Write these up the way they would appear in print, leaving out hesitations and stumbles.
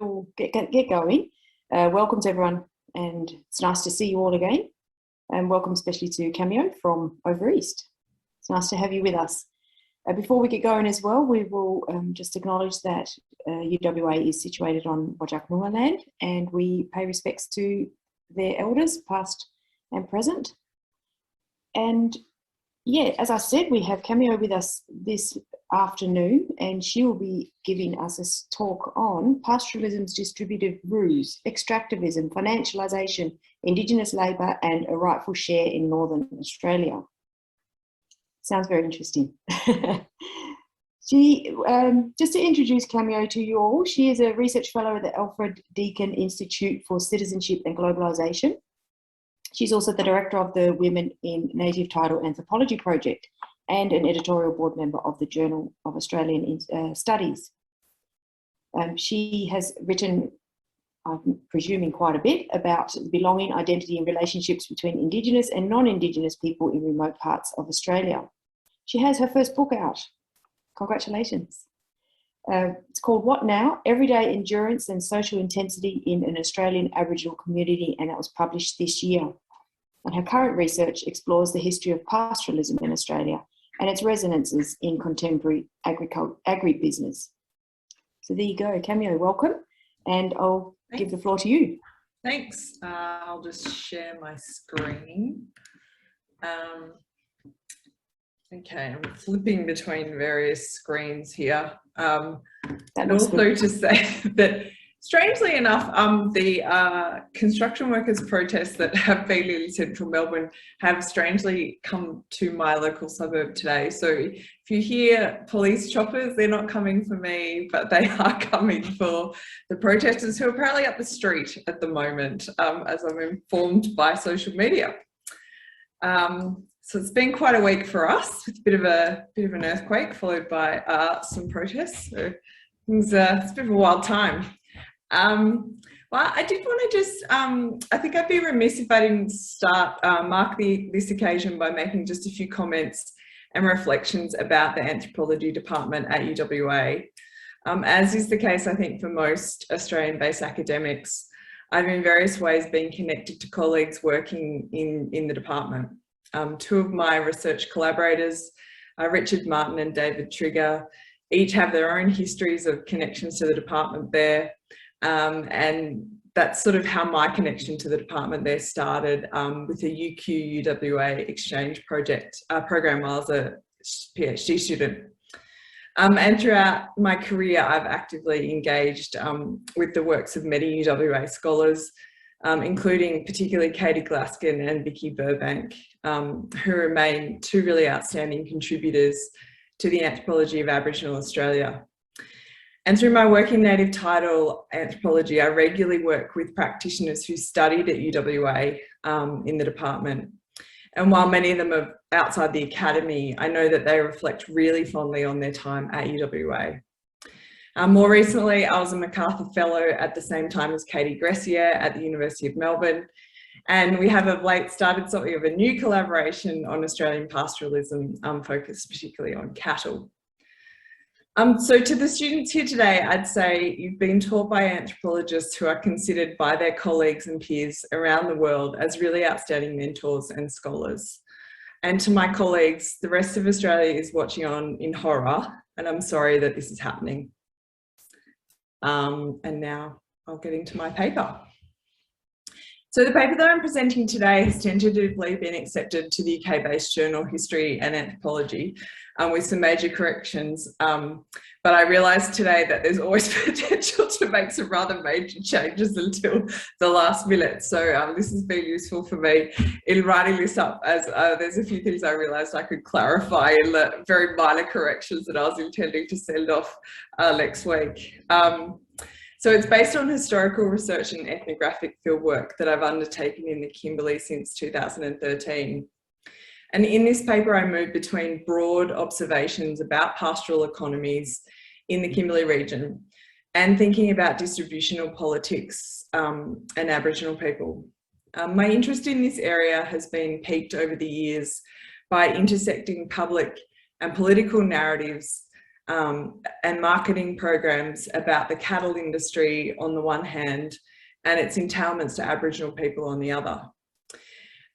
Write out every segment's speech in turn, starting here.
we'll get going. Welcome to everyone, and it's nice to see you all again. And welcome especially to Cameo from over East. It's nice to have you with us. Before we get going as well, we will just acknowledge that UWA is situated on Wajak land, and we pay respects to their elders, past and present. And yeah, as I said, we have Cameo with us this afternoon, and she will be giving us a talk on Pastoralism's Distributive Ruse, Extractivism, Financialisation, Indigenous Labour and a Rightful Share in Northern Australia. Sounds very interesting. Just to introduce Cameo to you all, she is a research fellow at the Alfred Deakin Institute for Citizenship and Globalisation. She's also the director of the Women in Native Title Anthropology project and an editorial board member of the Journal of Australian Studies. She has written, I'm presuming, quite a bit about belonging, identity and relationships between Indigenous and non-Indigenous people in remote parts of Australia. She has her first book out. Congratulations. It's called What Now? Everyday Endurance and Social Intensity in an Australian Aboriginal Community, and that was published this year. And her current research explores the history of pastoralism in Australia and its resonances in contemporary agribusiness. So there you go, Cameo, welcome. And I'll give the floor to you. Thanks. I'll just share my screen. Okay, I'm flipping between various screens here. And also to say that, strangely enough, the construction workers' protests that have been in central Melbourne have strangely come to my local suburb today. So if you hear police choppers, they're not coming for me, but they are coming for the protesters who are apparently up the street at the moment, as I'm informed by social media. So it's been quite a week for us, with a bit of an earthquake followed by some protests. So it's a bit of a wild time. Well, I did want to just, I think I'd be remiss if I didn't mark this occasion by making just a few comments and reflections about the anthropology department at UWA. As is the case, I think, for most Australian-based academics, I've in various ways been connected to colleagues working in the department. Two of my research collaborators, Richard Martin and David Trigger, each have their own histories of connections to the department there. And that's sort of how my connection to the department there started, with a UQ-UWA exchange program while I was a PhD student. And throughout my career, I've actively engaged with the works of many UWA scholars, including particularly Katie Glaskin and Vicky Burbank, who remain two really outstanding contributors to the anthropology of Aboriginal Australia. And through my work in Native Title Anthropology, I regularly work with practitioners who studied at UWA in the department. And while many of them are outside the academy, I know that they reflect really fondly on their time at UWA. More recently, I was a MacArthur Fellow at the same time as Katie Gressier at the University of Melbourne. And we have of late started something of a new collaboration on Australian pastoralism, focused particularly on cattle. So to the students here today, I'd say you've been taught by anthropologists who are considered by their colleagues and peers around the world as really outstanding mentors and scholars. And to my colleagues, the rest of Australia is watching on in horror, and I'm sorry that this is happening. And now I'll get into my paper. So the paper that I'm presenting today has tentatively been accepted to the UK-based journal History and Anthropology, with some major corrections. But I realised today that there's always potential to make some rather major changes until the last minute. So this has been useful for me in writing this up, as there's a few things I realised I could clarify in the very minor corrections that I was intending to send off next week. So it's based on historical research and ethnographic fieldwork that I've undertaken in the Kimberley since 2013. And in this paper, I move between broad observations about pastoral economies in the Kimberley region and thinking about distributional politics and Aboriginal people. My interest in this area has been piqued over the years by intersecting public and political narratives and marketing programs about the cattle industry on the one hand and its entailments to Aboriginal people on the other.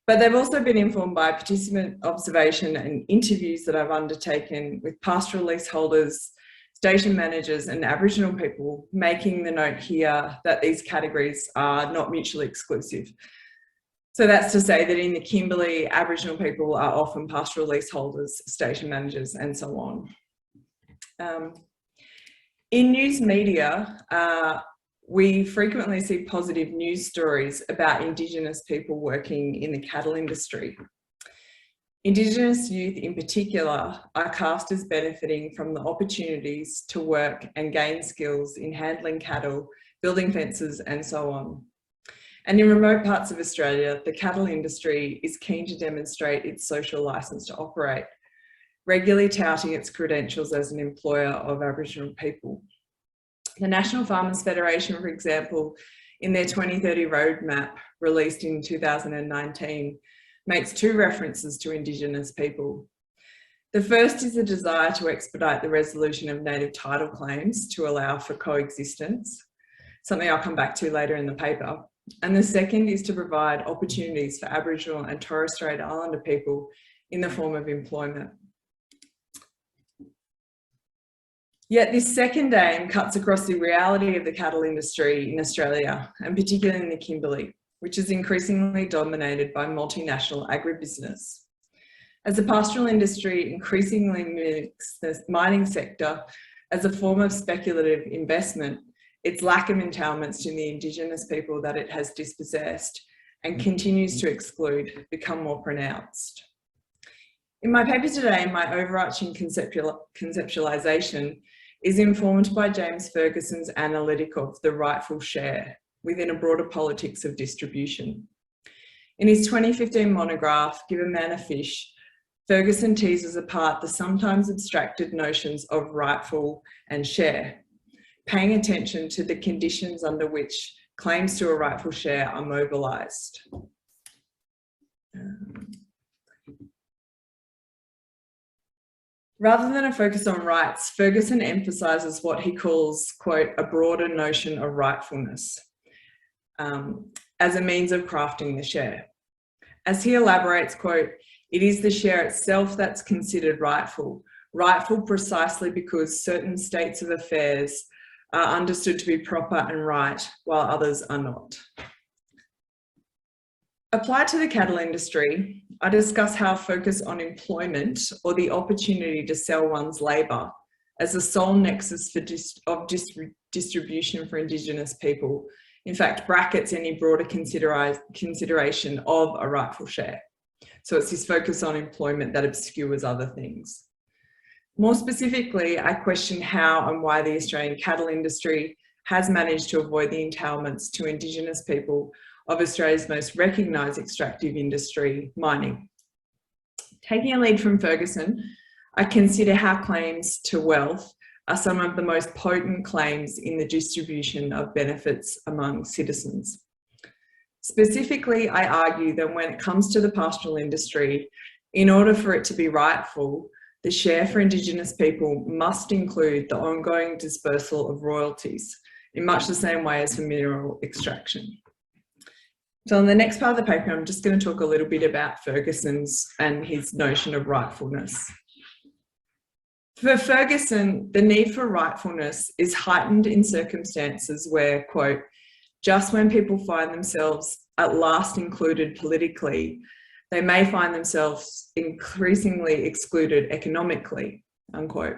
But they've also been informed by participant observation and interviews that I've undertaken with pastoral leaseholders, station managers and Aboriginal people, making the note here that these categories are not mutually exclusive. So that's to say that in the Kimberley, Aboriginal people are often pastoral leaseholders, station managers and so on. In news media, we frequently see positive news stories about Indigenous people working in the cattle industry. Indigenous youth in particular are cast as benefiting from the opportunities to work and gain skills in handling cattle, building fences and so on. And in remote parts of Australia, the cattle industry is keen to demonstrate its social licence to operate, regularly touting its credentials as an employer of Aboriginal people. The National Farmers Federation, for example, in their 2030 roadmap released in 2019, makes two references to Indigenous people. The first is the desire to expedite the resolution of native title claims to allow for coexistence, something I'll come back to later in the paper. And the second is to provide opportunities for Aboriginal and Torres Strait Islander people in the form of employment. Yet this second aim cuts across the reality of the cattle industry in Australia, and particularly in the Kimberley, which is increasingly dominated by multinational agribusiness. As the pastoral industry increasingly mimics the mining sector as a form of speculative investment, its lack of entailments to the Indigenous people that it has dispossessed and continues to exclude become more pronounced. In my paper today, my overarching conceptualisation is informed by James Ferguson's analytic of the rightful share within a broader politics of distribution. In his 2015 monograph, Give a Man a Fish, Ferguson teases apart the sometimes abstracted notions of rightful and share, paying attention to the conditions under which claims to a rightful share are mobilised. Rather than a focus on rights, Ferguson emphasises what he calls, quote, a broader notion of rightfulness as a means of crafting the share. As he elaborates, quote, it is the share itself that's considered rightful, rightful precisely because certain states of affairs are understood to be proper and right, while others are not. Applied to the cattle industry, I discuss how focus on employment or the opportunity to sell one's labour as the sole nexus of distribution for Indigenous people, in fact, brackets any broader consideration of a rightful share. So it's this focus on employment that obscures other things. More specifically, I question how and why the Australian cattle industry has managed to avoid the entailments to Indigenous people of Australia's most recognised extractive industry, mining. Taking a lead from Ferguson, I consider how claims to wealth are some of the most potent claims in the distribution of benefits among citizens. Specifically, I argue that when it comes to the pastoral industry, in order for it to be rightful, the share for Indigenous people must include the ongoing dispersal of royalties, in much the same way as for mineral extraction. So on the next part of the paper, I'm just going to talk a little bit about Ferguson's and his notion of rightfulness. For Ferguson, the need for rightfulness is heightened in circumstances where, quote, just when people find themselves at last included politically, they may find themselves increasingly excluded economically, unquote.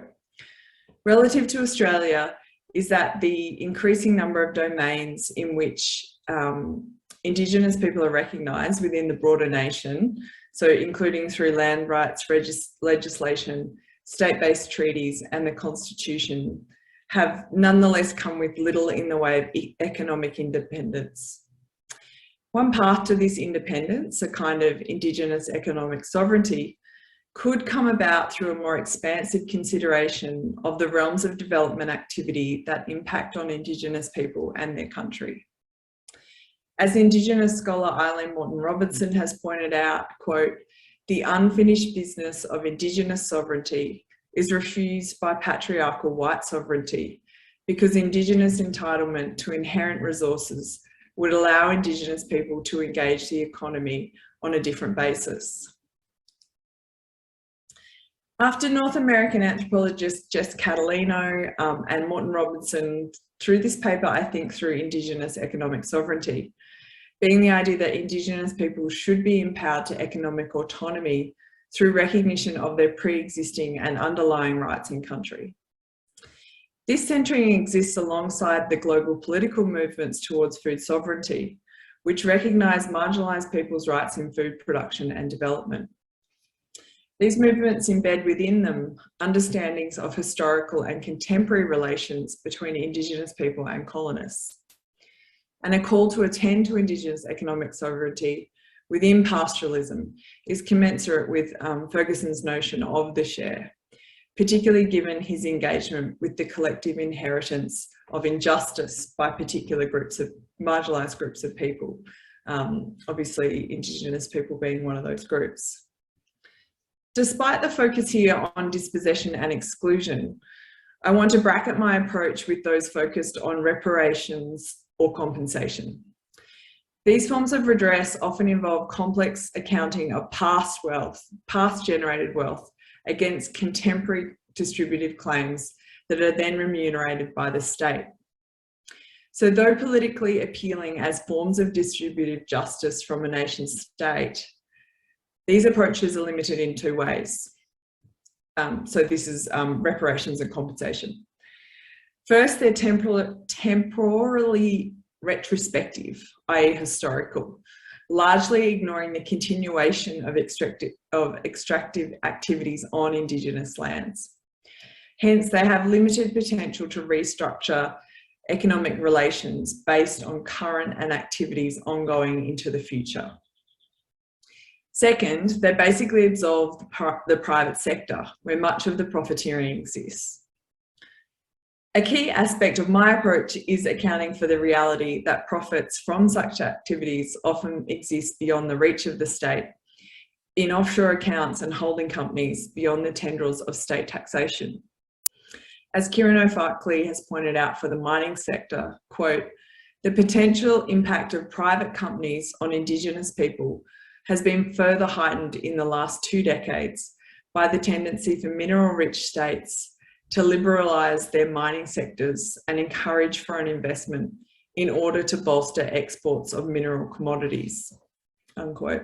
Relative to Australia is that the increasing number of domains in which Indigenous people are recognised within the broader nation, so including through land rights legislation, state-based treaties and the Constitution, have nonetheless come with little in the way of economic independence. One path to this independence, a kind of Indigenous economic sovereignty, could come about through a more expansive consideration of the realms of development activity that impact on Indigenous people and their country. As Indigenous scholar Eileen Morton-Robertson has pointed out, quote, the unfinished business of Indigenous sovereignty is refused by patriarchal white sovereignty because Indigenous entitlement to inherent resources would allow Indigenous people to engage the economy on a different basis. After North American anthropologists Jess Catalino and Morton Robinson, through this paper, I think through Indigenous economic sovereignty, being the idea that Indigenous people should be empowered to economic autonomy through recognition of their pre-existing and underlying rights in country. This centering exists alongside the global political movements towards food sovereignty, which recognise marginalised people's rights in food production and development. These movements embed within them understandings of historical and contemporary relations between Indigenous people and colonists. And a call to attend to Indigenous economic sovereignty within pastoralism is commensurate with Ferguson's notion of the share, particularly given his engagement with the collective inheritance of injustice by particular groups of marginalised groups of people, obviously Indigenous people being one of those groups. Despite the focus here on dispossession and exclusion, I want to bracket my approach with those focused on reparations or compensation. These forms of redress often involve complex accounting of past wealth, past generated wealth, against contemporary distributive claims that are then remunerated by the state. So though politically appealing as forms of distributive justice from a nation state, these approaches are limited in two ways. So this is reparations and compensation. First, they're temporally retrospective, i.e. historical, largely ignoring the continuation of extractive activities on Indigenous lands. Hence, they have limited potential to restructure economic relations based on current and activities ongoing into the future. Second, they basically absolve the private sector, where much of the profiteering exists. A key aspect of my approach is accounting for the reality that profits from such activities often exist beyond the reach of the state, in offshore accounts and holding companies beyond the tendrils of state taxation. As Kieran O'Farkley has pointed out for the mining sector, quote, the potential impact of private companies on Indigenous people has been further heightened in the last 2 decades by the tendency for mineral-rich states to liberalise their mining sectors and encourage foreign investment in order to bolster exports of mineral commodities, unquote.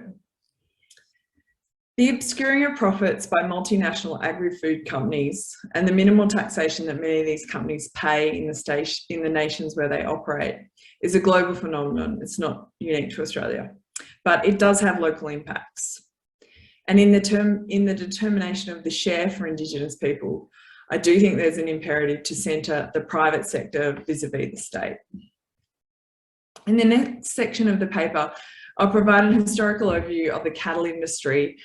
The obscuring of profits by multinational agri-food companies and the minimal taxation that many of these companies pay in the nations where they operate is a global phenomenon. It's not unique to Australia, but it does have local impacts. And in the determination of the share for Indigenous people, I do think there's an imperative to centre the private sector vis-a-vis the state. In the next section of the paper, I'll provide an historical overview of the cattle industry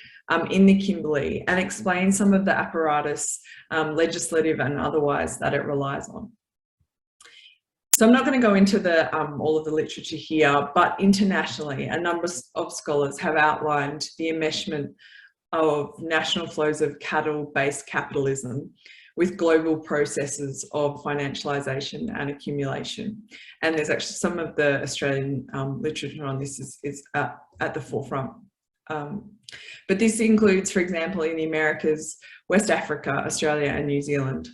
in the Kimberley and explain some of the apparatus, legislative and otherwise, that it relies on. So I'm not going to go into all of the literature here, but internationally, a number of scholars have outlined the enmeshment of national flows of cattle-based capitalism with global processes of financialisation and accumulation. And there's actually some of the Australian literature on this is at the forefront. But this includes, for example, in the Americas, West Africa, Australia and New Zealand,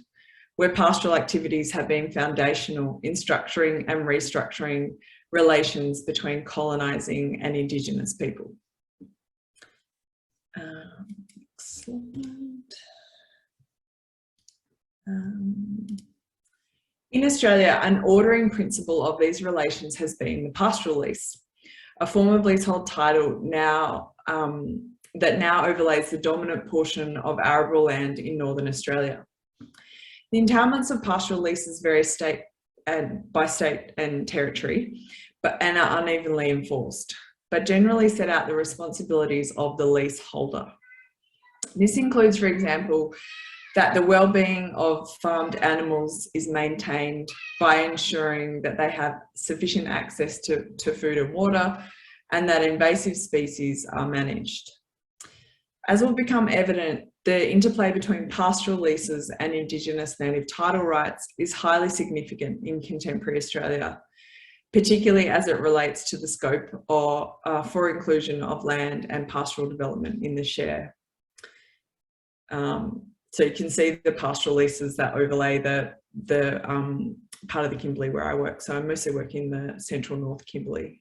where pastoral activities have been foundational in structuring and restructuring relations between colonising and Indigenous people. Excellent. In Australia, an ordering principle of these relations has been the pastoral lease, a form of leasehold title that now overlays the dominant portion of arable land in Northern Australia. The endowments of pastoral leases vary by state and territory, and are unevenly enforced, but generally set out the responsibilities of the leaseholder. This includes, for example, that the well-being of farmed animals is maintained by ensuring that they have sufficient access to food and water, and that invasive species are managed. As will become evident the interplay between pastoral leases and Indigenous native title rights is highly significant in contemporary Australia, particularly as it relates to the scope for inclusion of land and pastoral development in the share. So you can see the pastoral leases that overlay the part of the Kimberley where I work. So I mostly work in the central north Kimberley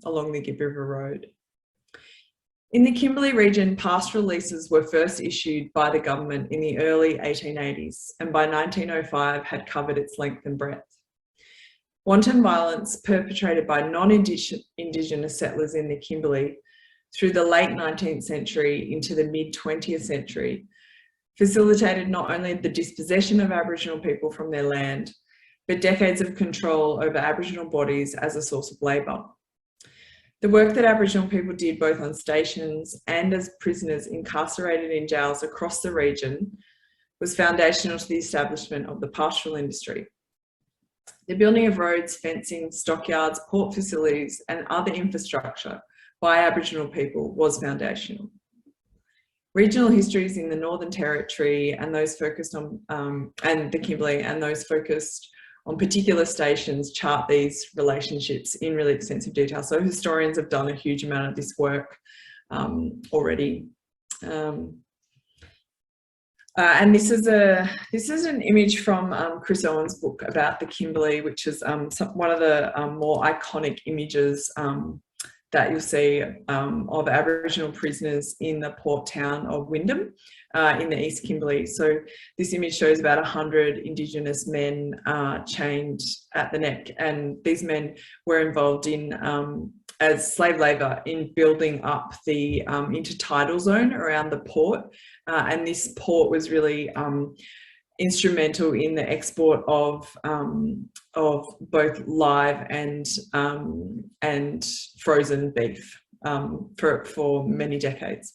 along the Gibb River Road. In the Kimberley region, pastoral leases were first issued by the government in the early 1880s, and by 1905 had covered its length and breadth. Wanton violence perpetrated by non-indigenous settlers in the Kimberley through the late 19th century into the mid-20th century facilitated not only the dispossession of Aboriginal people from their land, but decades of control over Aboriginal bodies as a source of labour. The work that Aboriginal people did both on stations and as prisoners incarcerated in jails across the region was foundational to the establishment of the pastoral industry. The building of roads, fencing, stockyards, port facilities and other infrastructure by Aboriginal people was foundational. Regional histories in the Northern Territory and those focused on, and the Kimberley and those focused on particular stations chart these relationships in really extensive detail. So historians have done a huge amount of this work already. And this is an image from Chris Owen's book about the Kimberley, which is one of the more iconic images that you'll see of Aboriginal prisoners in the port town of Wyndham in the East Kimberley. So this image shows about 100 Indigenous men chained at the neck, and these men were involved in as slave labour in building up the intertidal zone around the port, and this port was really instrumental in the export of both live and frozen beef for many decades.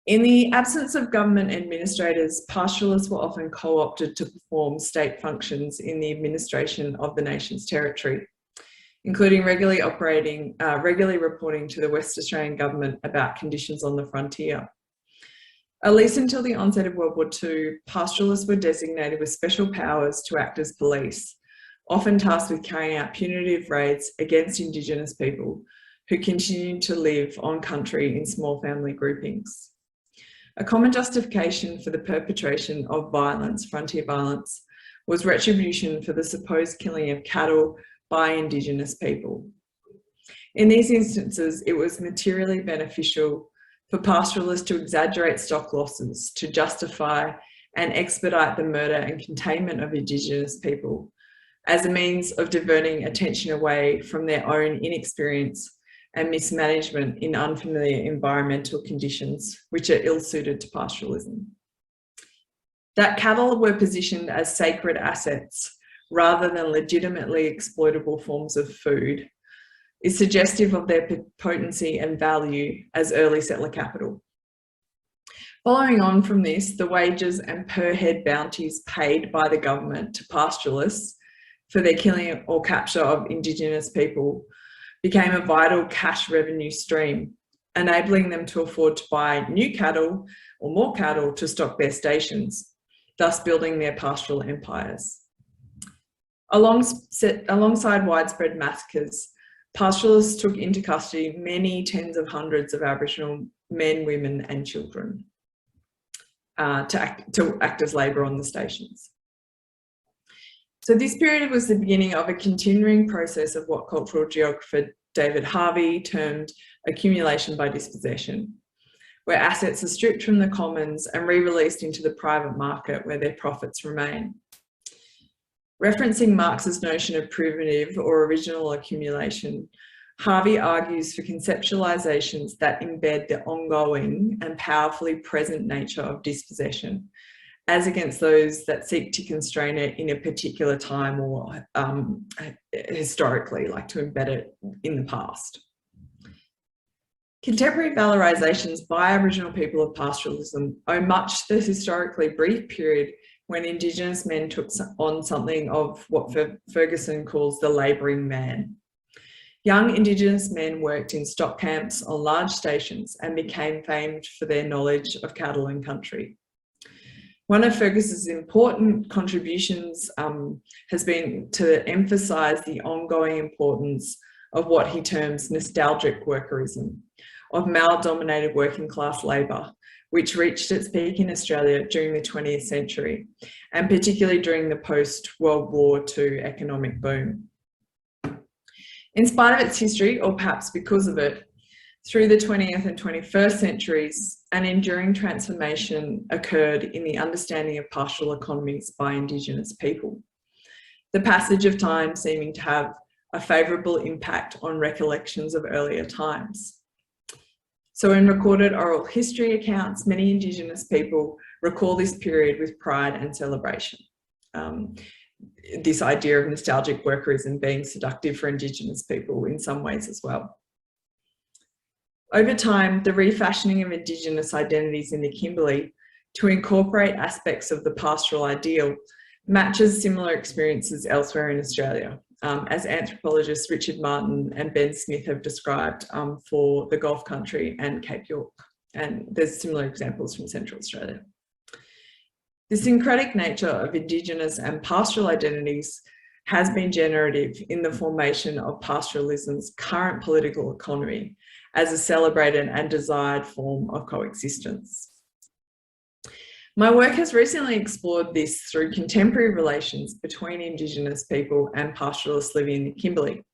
In the absence of government administrators, pastoralists were often co-opted to perform state functions in the administration of the nation's territory, including regularly reporting to the West Australian government about conditions on the frontier. At least until the onset of World War II, pastoralists were designated with special powers to act as police, often tasked with carrying out punitive raids against Indigenous people who continued to live on country in small family groupings. A common justification for the perpetration of violence, frontier violence, was retribution for the supposed killing of cattle by Indigenous people. In these instances, it was materially beneficial for pastoralists to exaggerate stock losses to justify and expedite the murder and containment of Indigenous people as a means of diverting attention away from their own inexperience and mismanagement in unfamiliar environmental conditions, which are ill-suited to pastoralism. That cattle were positioned as sacred assets rather than legitimately exploitable forms of food is suggestive of their potency and value as early settler capital. Following on from this, the wages and per head bounties paid by the government to pastoralists for their killing or capture of Indigenous people became a vital cash revenue stream, enabling them to afford to buy new cattle or more cattle to stock their stations, thus building their pastoral empires. Alongside widespread massacres, pastoralists took into custody many tens of hundreds of Aboriginal men, women and children to act as labour on the stations. So this period was the beginning of a continuing process of what cultural geographer David Harvey termed accumulation by dispossession, where assets are stripped from the commons and re-released into the private market where their profits remain. Referencing Marx's notion of primitive or original accumulation, Harvey argues for conceptualizations that embed the ongoing and powerfully present nature of dispossession, as against those that seek to constrain it in a particular time or historically, like to embed it in the past. Contemporary valorizations by Aboriginal people of pastoralism owe much to the historically brief period when Indigenous men took on something of what Ferguson calls the labouring man. Young Indigenous men worked in stock camps on large stations and became famed for their knowledge of cattle and country. One of Fergus's important contributions has been to emphasise the ongoing importance of what he terms nostalgic workerism, of male-dominated working class labour, which reached its peak in Australia during the 20th century, and particularly during the post-World War II economic boom. In spite of its history, or perhaps because of it, through the 20th and 21st centuries, an enduring transformation occurred in the understanding of pastoral economies by Indigenous people. The passage of time seeming to have a favourable impact on recollections of earlier times. So in recorded oral history accounts, many Indigenous people recall this period with pride and celebration. This idea of nostalgic workerism being seductive for Indigenous people in some ways as well. Over time, the refashioning of Indigenous identities in the Kimberley to incorporate aspects of the pastoral ideal matches similar experiences elsewhere in Australia, as anthropologists Richard Martin and Ben Smith have described for the Gulf Country and Cape York. And there's similar examples from Central Australia. The syncretic nature of Indigenous and pastoral identities has been generative in the formation of pastoralism's current political economy as a celebrated and desired form of coexistence. My work has recently explored this through contemporary relations between Indigenous people and pastoralists living in the Kimberley,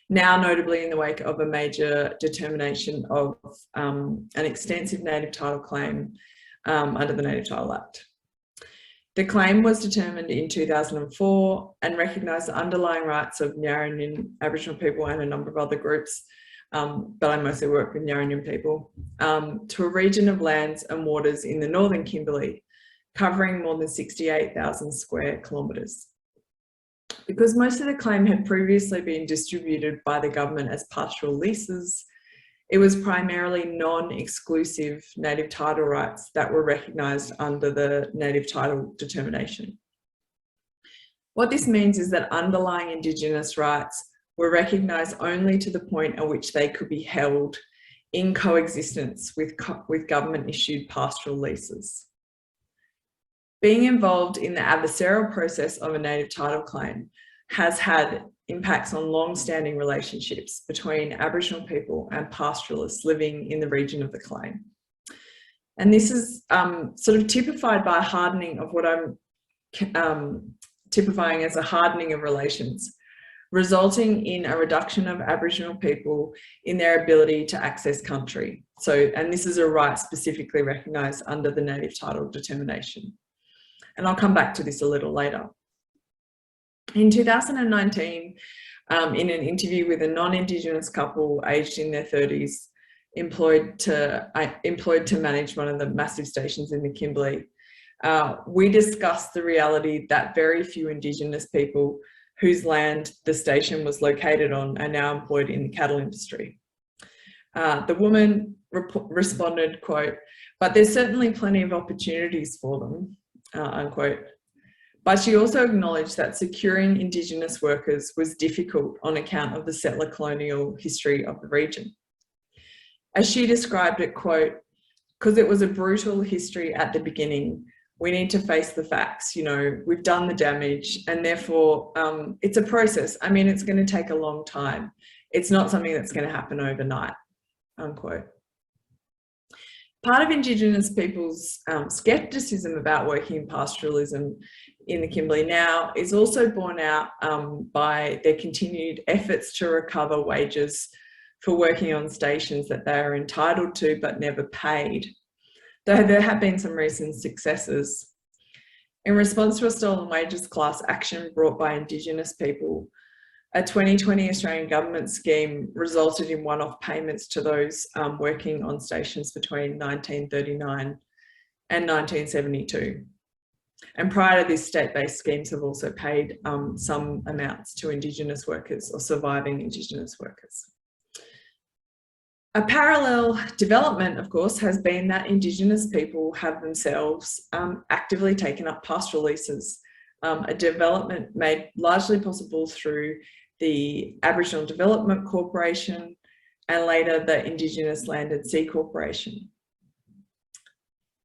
now notably in the wake of a major determination of an extensive native title claim under the Native Title Act. The claim was determined in 2004 and recognised the underlying rights of Yarrandin Aboriginal people and a number of other groups, but I mostly work with Yarrandin people, to a region of lands and waters in the northern Kimberley, covering more than 68,000 square kilometres. Because most of the claim had previously been distributed by the government as pastoral leases, it was primarily non-exclusive native title rights that were recognised under the native title determination. What this means is that underlying Indigenous rights were recognised only to the point at which they could be held in coexistence with government-issued pastoral leases. Being involved in the adversarial process of a native title claim has had impacts on long-standing relationships between Aboriginal people and pastoralists living in the region of the claim. And this is sort of typified by a hardening of what I'm typifying as a hardening of relations, resulting in a reduction of Aboriginal people in their ability to access country. And this is a right specifically recognised under the native title determination. And I'll come back to this a little later. In 2019, in an interview with a non-Indigenous couple aged in their 30s, employed to manage one of the massive stations in the Kimberley, we discussed the reality that very few Indigenous people whose land the station was located on are now employed in the cattle industry. The woman responded, quote, "But there's certainly plenty of opportunities for them," unquote. But she also acknowledged that securing Indigenous workers was difficult on account of the settler colonial history of the region. As she described it, quote, "Because it was a brutal history at the beginning, we need to face the facts, you know, we've done the damage, and therefore it's a process. I mean, it's going to take a long time. It's not something that's going to happen overnight," unquote. Part of Indigenous people's scepticism about working in pastoralism in the Kimberley now is also borne out by their continued efforts to recover wages for working on stations that they are entitled to but never paid, though there have been some recent successes. In response to a stolen wages class action brought by Indigenous people, a 2020 Australian government scheme resulted in one-off payments to those working on stations between 1939 and 1972. And prior to this, state-based schemes have also paid some amounts to Indigenous workers or surviving Indigenous workers. A parallel development, of course, has been that Indigenous people have themselves actively taken up pastoral leases, a development made largely possible through the Aboriginal Development Corporation, and later the Indigenous Land and Sea Corporation.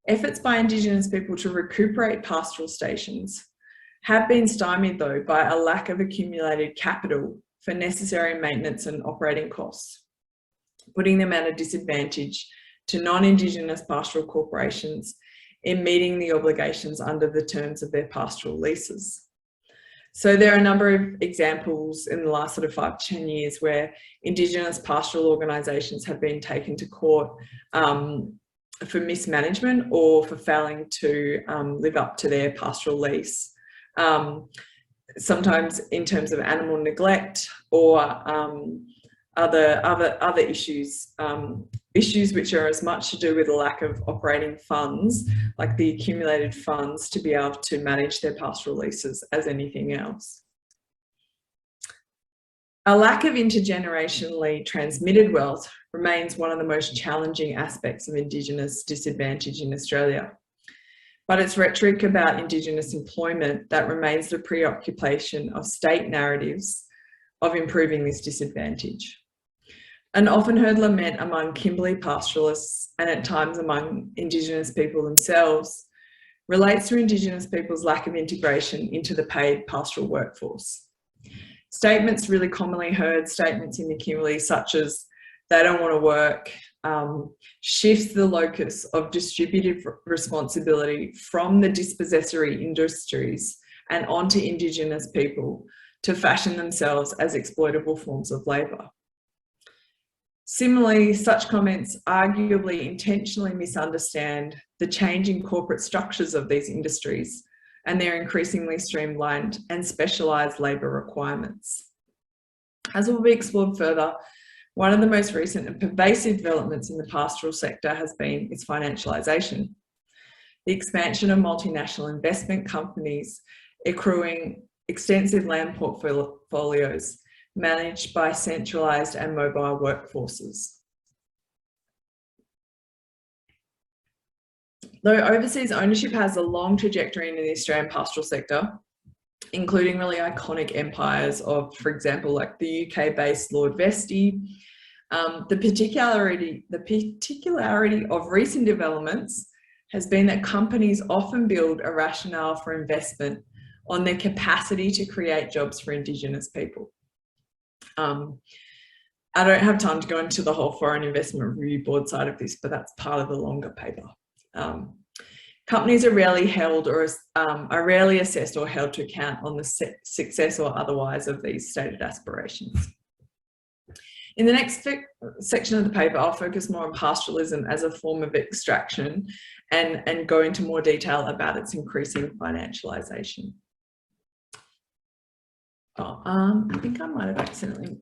Efforts by Indigenous people to recuperate pastoral stations have been stymied, though, by a lack of accumulated capital for necessary maintenance and operating costs, putting them at a disadvantage to non-Indigenous pastoral corporations in meeting the obligations under the terms of their pastoral leases. So there are a number of examples in the last sort of 5 to 10 years where Indigenous pastoral organisations have been taken to court for mismanagement or for failing to live up to their pastoral lease. Sometimes in terms of animal neglect or other issues, issues which are as much to do with a lack of operating funds, like the accumulated funds to be able to manage their pastoral leases, as anything else. A lack of intergenerationally transmitted wealth remains one of the most challenging aspects of Indigenous disadvantage in Australia. But it's rhetoric about Indigenous employment that remains the preoccupation of state narratives of improving this disadvantage. An often heard lament among Kimberley pastoralists, and at times among Indigenous people themselves, relates to Indigenous people's lack of integration into the paid pastoral workforce. Statements really commonly heard, statements in the Kimberley such as, they don't want to work, shifts the locus of distributive responsibility from the dispossessory industries and onto Indigenous people to fashion themselves as exploitable forms of labour. Similarly, such comments arguably intentionally misunderstand the changing corporate structures of these industries and their increasingly streamlined and specialised labour requirements. As will be explored further, one of the most recent and pervasive developments in the pastoral sector has been its financialisation. The expansion of multinational investment companies accruing extensive land portfolios managed by centralised and mobile workforces. Though overseas ownership has a long trajectory in the Australian pastoral sector, including really iconic empires of, for example, like the UK-based Lord Vestey, the particularity of recent developments has been that companies often build a rationale for investment on their capacity to create jobs for Indigenous people. I don't have time to go into the whole Foreign Investment Review Board side of this, but that's part of the longer paper. Companies are rarely held or are rarely assessed or held to account on the success or otherwise of these stated aspirations. In the next section of the paper, I'll focus more on pastoralism as a form of extraction and go into more detail about its increasing financialisation. I think I might have accidentally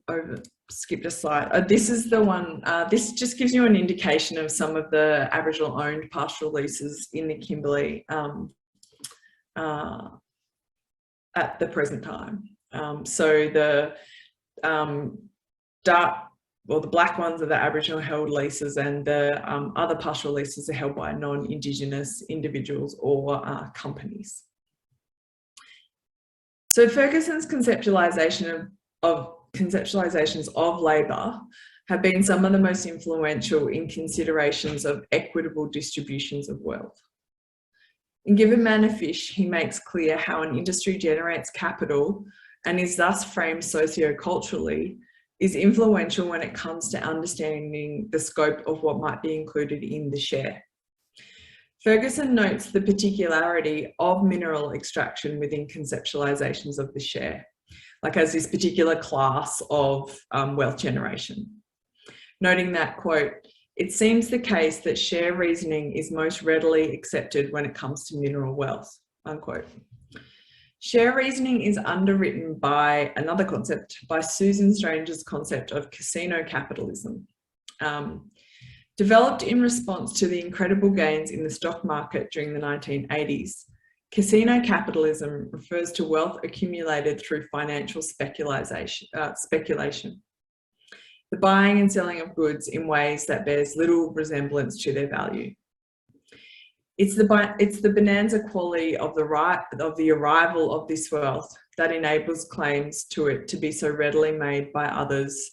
skipped a slide. This is the one, this just gives you an indication of some of the Aboriginal owned pastoral leases in the Kimberley at the present time. So the the black ones are the Aboriginal held leases, and the other pastoral leases are held by non-Indigenous individuals or companies. So Ferguson's conceptualizations of labour have been some of the most influential in considerations of equitable distributions of wealth. In Give a Man a Fish, he makes clear how an industry generates capital and is thus framed socio-culturally is influential when it comes to understanding the scope of what might be included in the share. Ferguson notes the particularity of mineral extraction within conceptualizations of the share, like as this particular class of wealth generation. Noting that, quote, "It seems the case that share reasoning is most readily accepted when it comes to mineral wealth," unquote. Share reasoning is underwritten by another concept, by Susan Strange's concept of casino capitalism. Developed in response to the incredible gains in the stock market during the 1980s, casino capitalism refers to wealth accumulated through financial speculation, the buying and selling of goods in ways that bears little resemblance to their value. It's the bonanza quality of the arrival of this wealth that enables claims to it to be so readily made by others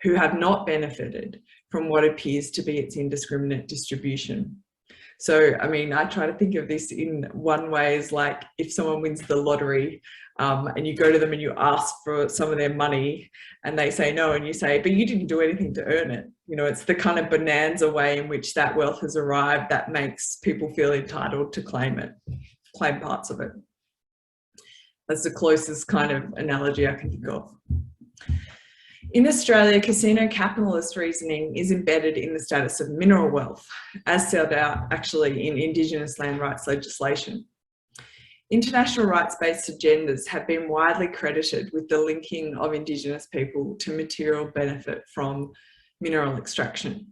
who have not benefited from what appears to be its indiscriminate distribution. So, I mean, I try to think of this in one way as like if someone wins the lottery and you go to them and you ask for some of their money and they say no, and you say, but you didn't do anything to earn it. You know, it's the kind of bonanza way in which that wealth has arrived that makes people feel entitled to claim parts of it. That's the closest kind of analogy I can think of. In Australia, casino capitalist reasoning is embedded in the status of mineral wealth, as set out actually in Indigenous land rights legislation. International rights-based agendas have been widely credited with the linking of Indigenous people to material benefit from mineral extraction.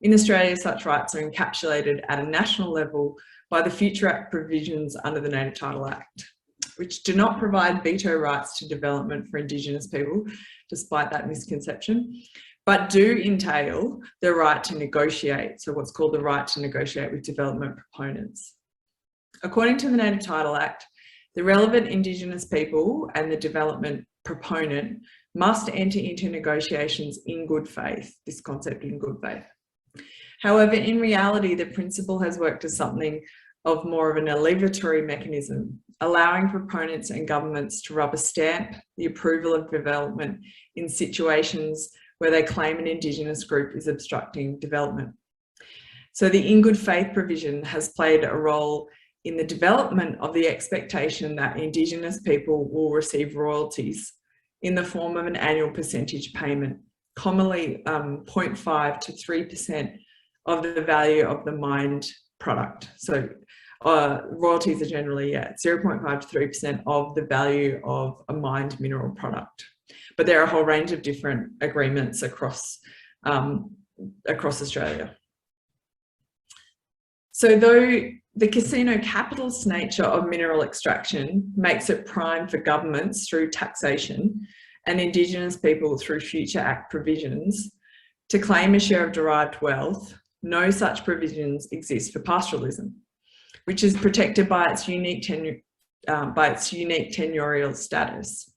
In Australia, such rights are encapsulated at a national level by the Future Act provisions under the Native Title Act, which do not provide veto rights to development for Indigenous people, despite that misconception, but do entail the right to negotiate, so what's called the right to negotiate with development proponents. According to the Native Title Act, the relevant Indigenous people and the development proponent must enter into negotiations in good faith, this concept in good faith. However, in reality, the principle has worked as something of more of an alleviatory mechanism, allowing proponents and governments to rubber stamp the approval of development in situations where they claim an Indigenous group is obstructing development. So the in good faith provision has played a role in the development of the expectation that Indigenous people will receive royalties in the form of an annual percentage payment, commonly 0.5 to 3% of the value of the mined product. So royalties are generally 0.5 to 3% of the value of a mined mineral product. But there are a whole range of different agreements across Australia. So though the casino capitalist nature of mineral extraction makes it prime for governments through taxation and Indigenous people through Future Act provisions to claim a share of derived wealth, no such provisions exist for pastoralism, which is protected by its unique tenurial status.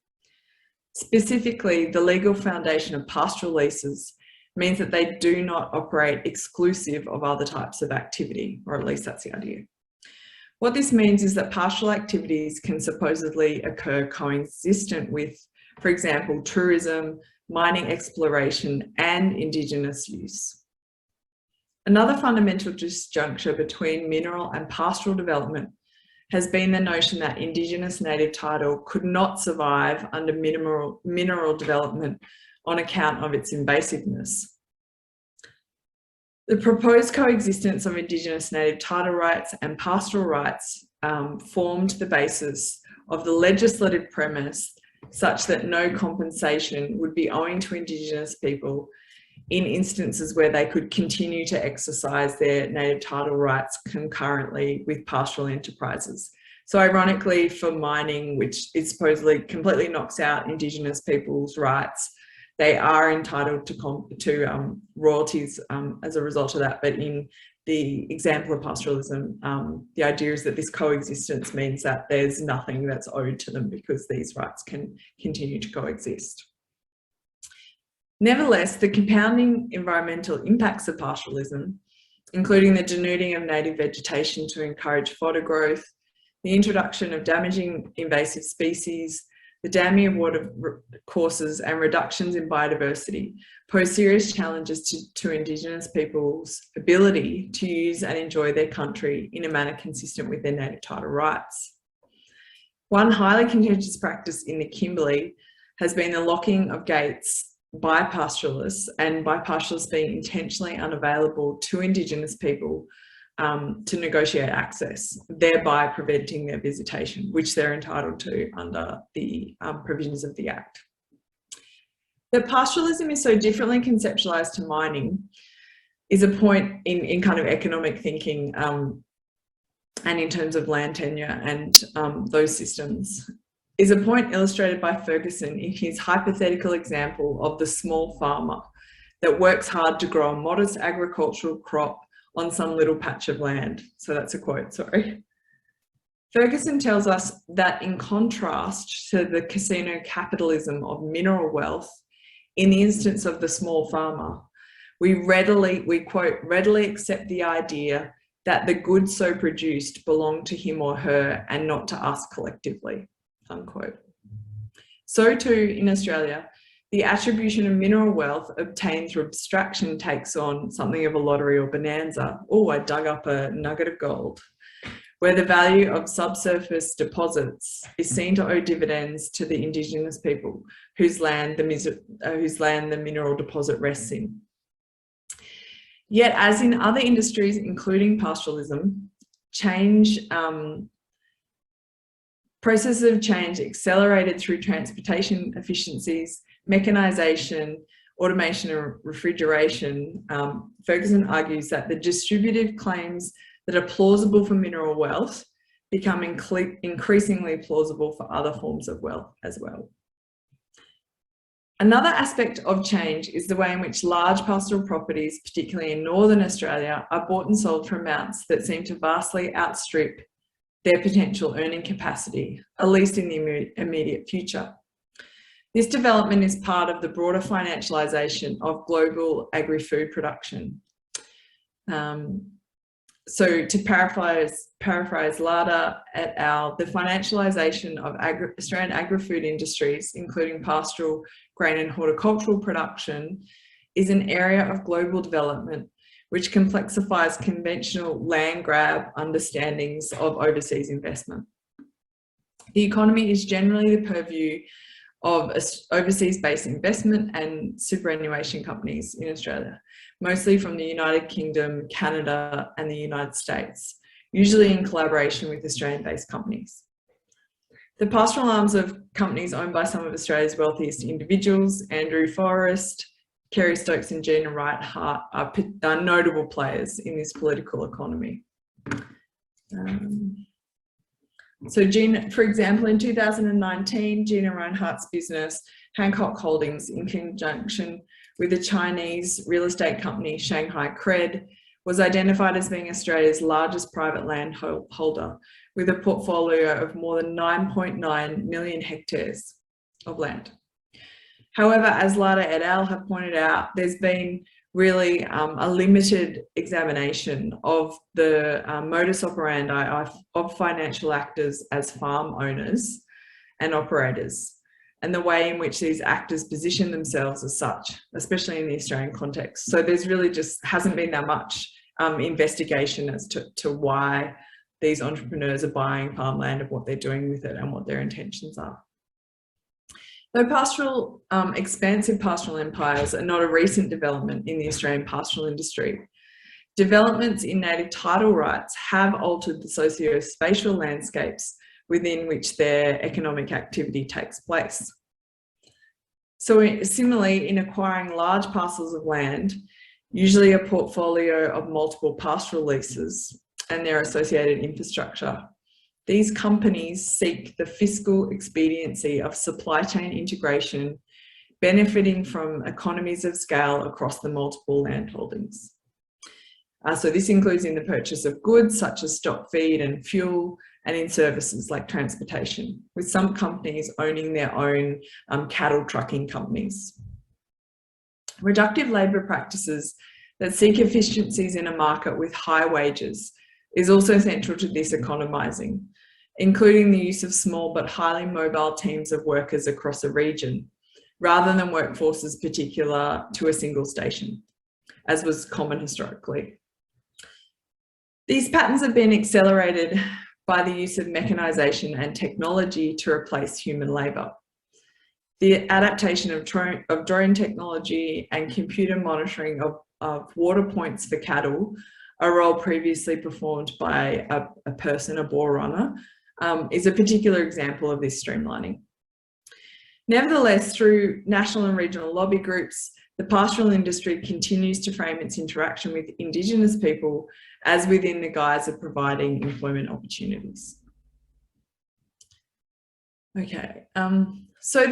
Specifically, the legal foundation of pastoral leases means that they do not operate exclusive of other types of activity, or at least that's the idea. What this means is that pastoral activities can supposedly occur coexistent with, for example, tourism, mining exploration, and Indigenous use. Another fundamental disjuncture between mineral and pastoral development has been the notion that Indigenous native title could not survive under mineral development on account of its invasiveness. The proposed coexistence of Indigenous native title rights and pastoral rights formed the basis of the legislative premise such that no compensation would be owing to Indigenous people in instances where they could continue to exercise their native title rights concurrently with pastoral enterprises. So ironically, for mining, which is supposedly completely knocks out Indigenous people's rights, they are entitled to royalties as a result of that. But in the example of pastoralism, the idea is that this coexistence means that there's nothing that's owed to them because these rights can continue to coexist. Nevertheless, the compounding environmental impacts of pastoralism, including the denuding of native vegetation to encourage fodder growth, the introduction of damaging invasive species, the damming of water courses and reductions in biodiversity pose serious challenges to Indigenous people's ability to use and enjoy their country in a manner consistent with their native title rights. One highly contentious practice in the Kimberley has been the locking of gates by pastoralists, and by pastoralists being intentionally unavailable to Indigenous people to negotiate access, thereby preventing their visitation, which they're entitled to under the provisions of the Act. That pastoralism is so differently conceptualised to mining is a point in kind of economic thinking and in terms of land tenure and those systems, is a point illustrated by Ferguson in his hypothetical example of the small farmer that works hard to grow a modest agricultural crop on some little patch of land. So that's a quote, sorry. Ferguson tells us that in contrast to the casino capitalism of mineral wealth, in the instance of the small farmer, we quote, readily accept the idea that the goods so produced belong to him or her and not to us collectively, unquote. So too in Australia, the attribution of mineral wealth obtained through abstraction takes on something of a lottery or bonanza. Oh, I dug up a nugget of gold, where the value of subsurface deposits is seen to owe dividends to the Indigenous people whose land the mineral deposit rests in. Yet, as in other industries, including pastoralism, processes of change accelerated through transportation efficiencies, mechanisation, automation and refrigeration. Ferguson argues that the distributive claims that are plausible for mineral wealth become increasingly plausible for other forms of wealth as well. Another aspect of change is the way in which large pastoral properties, particularly in Northern Australia, are bought and sold for amounts that seem to vastly outstrip their potential earning capacity, at least in the immediate future. This development is part of the broader financialisation of global agri-food production. So to paraphrase Lada et al., the financialisation of Australian agri-food industries, including pastoral, grain and horticultural production, is an area of global development which complexifies conventional land grab understandings of overseas investment. The economy is generally the purview of overseas-based investment and superannuation companies in Australia, mostly from the United Kingdom, Canada, and the United States, usually in collaboration with Australian-based companies. The pastoral arms of companies owned by some of Australia's wealthiest individuals, Andrew Forrest, Kerry Stokes and Gina Wright-Hart, are notable players in this political economy. So Gina, for example, in 2019, Gina Reinhardt's business, Hancock Holdings, in conjunction with the Chinese real estate company Shanghai Cred, was identified as being Australia's largest private land holder, with a portfolio of more than 9.9 million hectares of land. However, as Lada et al. Have pointed out, there's been really a limited examination of the modus operandi of financial actors as farm owners and operators, and the way in which these actors position themselves as such, especially in the Australian context. So there's really just hasn't been that much investigation as to why these entrepreneurs are buying farmland and what they're doing with it and what their intentions are. Though expansive pastoral empires are not a recent development in the Australian pastoral industry, developments in native title rights have altered the socio-spatial landscapes within which their economic activity takes place. So similarly, in acquiring large parcels of land, usually a portfolio of multiple pastoral leases and their associated infrastructure, these companies seek the fiscal expediency of supply chain integration, benefiting from economies of scale across the multiple land holdings. So this includes in the purchase of goods such as stock feed and fuel, and in services like transportation, with some companies owning their own cattle trucking companies. Reductive labour practices that seek efficiencies in a market with high wages is also central to this economising, including the use of small but highly mobile teams of workers across a region, rather than workforces particular to a single station, as was common historically. These patterns have been accelerated by the use of mechanisation and technology to replace human labour. The adaptation of drone technology and computer monitoring of water points for cattle, a role previously performed by a person, a bore runner, is a particular example of this streamlining. Nevertheless, through national and regional lobby groups, the pastoral industry continues to frame its interaction with Indigenous people as within the guise of providing employment opportunities. Okay. So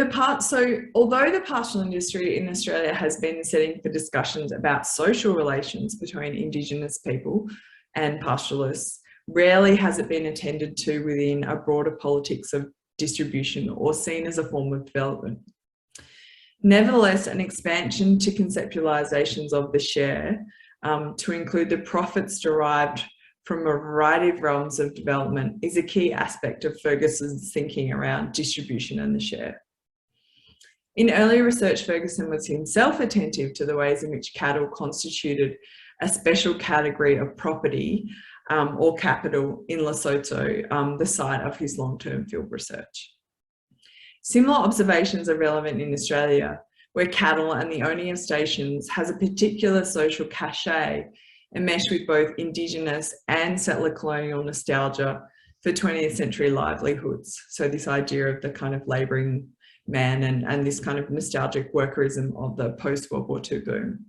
although the pastoral industry in Australia has been setting for discussions about social relations between Indigenous people and pastoralists, rarely has it been attended to within a broader politics of distribution or seen as a form of development. Nevertheless, an expansion to conceptualizations of the share to include the profits derived from a variety of realms of development is a key aspect of Ferguson's thinking around distribution and the share. In early research, Ferguson was himself attentive to the ways in which cattle constituted a special category of property or capital in Lesotho, the site of his long-term field research. Similar observations are relevant in Australia, where cattle and the owning of stations has a particular social cachet enmeshed with both Indigenous and settler colonial nostalgia for 20th century livelihoods. So this idea of the kind of labouring man and this kind of nostalgic workerism of the post-World War II boom.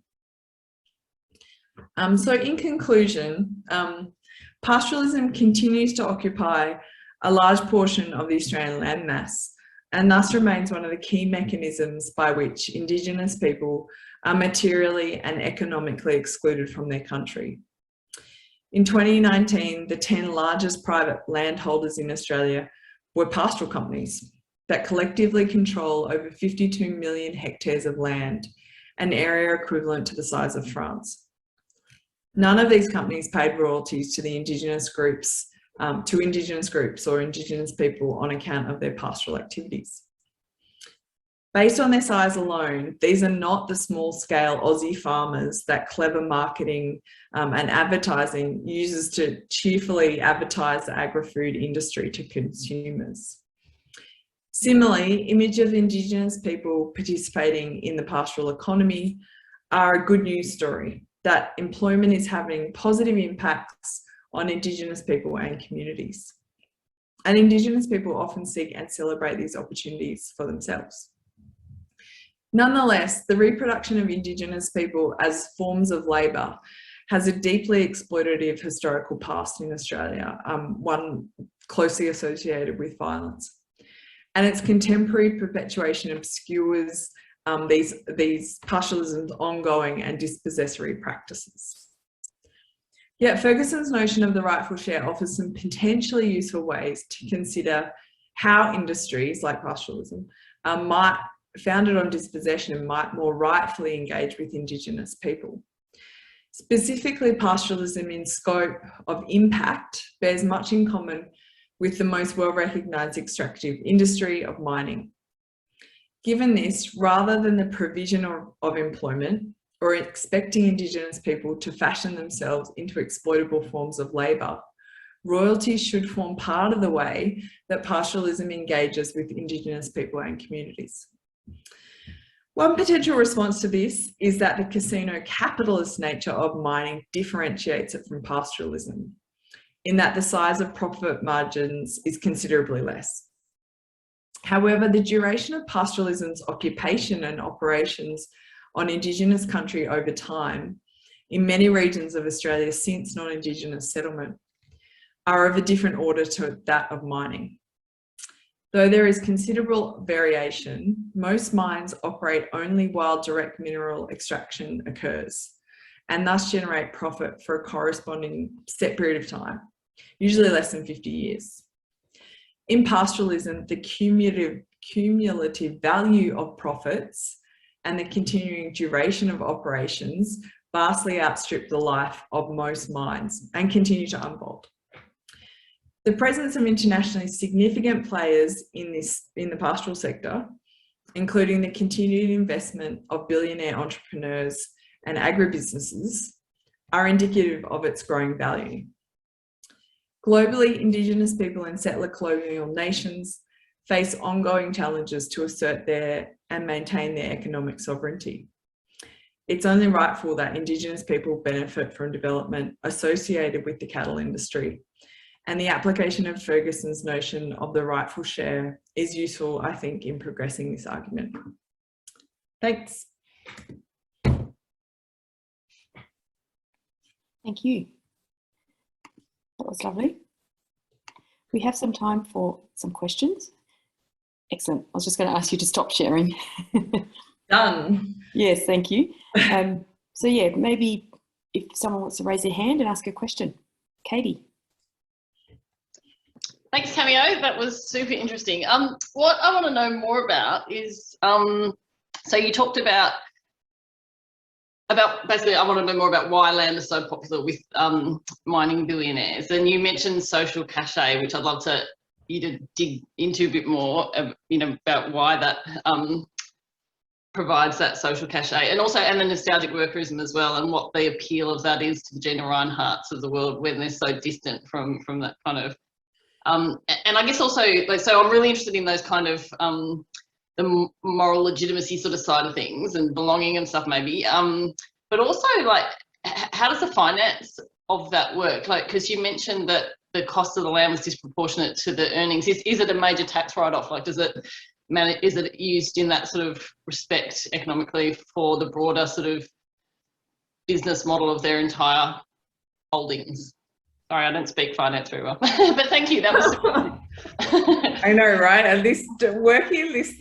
So in conclusion, pastoralism continues to occupy a large portion of the Australian landmass, and thus remains one of the key mechanisms by which Indigenous people are materially and economically excluded from their country. In 2019, the 10 largest private landholders in Australia were pastoral companies that collectively control over 52 million hectares of land, an area equivalent to the size of France. None of these companies paid royalties to the Indigenous groups or Indigenous people on account of their pastoral activities. Based on their size alone, these are not the small-scale Aussie farmers that clever marketing and advertising uses to cheerfully advertise the agri-food industry to consumers. Similarly, image of Indigenous people participating in the pastoral economy are a good news story that employment is having positive impacts on Indigenous people and communities. And Indigenous people often seek and celebrate these opportunities for themselves. Nonetheless, the reproduction of Indigenous people as forms of labour has a deeply exploitative historical past in Australia, one closely associated with violence. And its contemporary perpetuation obscures these pastoralism's ongoing and dispossessory practices. Yet Ferguson's notion of the rightful share offers some potentially useful ways to consider how industries like pastoralism founded on dispossession might more rightfully engage with Indigenous people. Specifically, pastoralism in scope of impact bears much in common with the most well-recognised extractive industry of mining. Given this, rather than the provision of employment or expecting Indigenous people to fashion themselves into exploitable forms of labour, royalties should form part of the way that pastoralism engages with Indigenous people and communities. One potential response to this is that the casino capitalist nature of mining differentiates it from pastoralism, in that the size of profit margins is considerably less. However, the duration of pastoralism's occupation and operations on Indigenous country over time, in many regions of Australia since non-Indigenous settlement, are of a different order to that of mining. Though there is considerable variation, most mines operate only while direct mineral extraction occurs, and thus generate profit for a corresponding set period of time, usually less than 50 years. In pastoralism, the cumulative value of profits and the continuing duration of operations vastly outstrip the life of most mines and continue to unfold. The presence of internationally significant players in the pastoral sector, including the continued investment of billionaire entrepreneurs and agribusinesses, are indicative of its growing value. Globally, Indigenous people and settler colonial nations face ongoing challenges to assert and maintain their economic sovereignty. It's only rightful that Indigenous people benefit from development associated with the cattle industry, and the application of Ferguson's notion of the rightful share is useful, I think, in progressing this argument. Thanks. Thank you. That was lovely. We have some time for some questions. Excellent. I was just going to ask you to stop sharing. Done. Yes, thank you. So yeah, maybe if someone wants to raise their hand and ask a question. Katie. Thanks, Cameo. That was super interesting. What I want to know more about is, so you talked about basically, I want to know more about why land is so popular with mining billionaires. And you mentioned social cachet, which I'd love you to dig into a bit more, about why that provides that social cachet, and also the nostalgic workerism as well, and what the appeal of that is to the Gina Rineharts of the world when they're so distant from that kind of. And I guess also, so I'm really interested in those kind of the moral legitimacy sort of side of things and belonging and stuff maybe, but also how does the finance of that work? Because you mentioned that the cost of the land was disproportionate to the earnings. Is it a major tax write-off? Is it used in that sort of respect economically for the broader sort of business model of their entire holdings? Sorry, I don't speak finance very well, but thank you. That was super. I know, right? And working in this